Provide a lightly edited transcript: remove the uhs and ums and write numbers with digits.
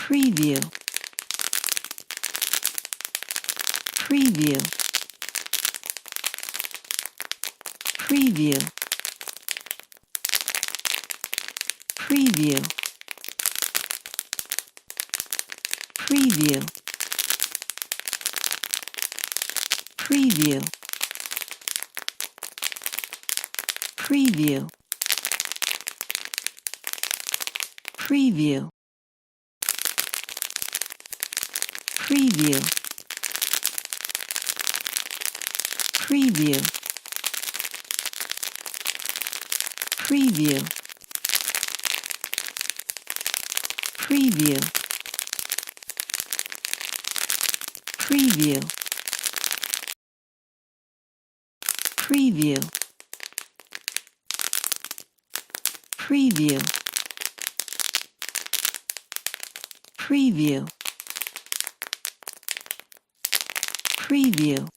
preview, preview, preview, preview, preview, preview, preview, preview, preview, preview, preview, preview, preview, preview, preview, preview, preview,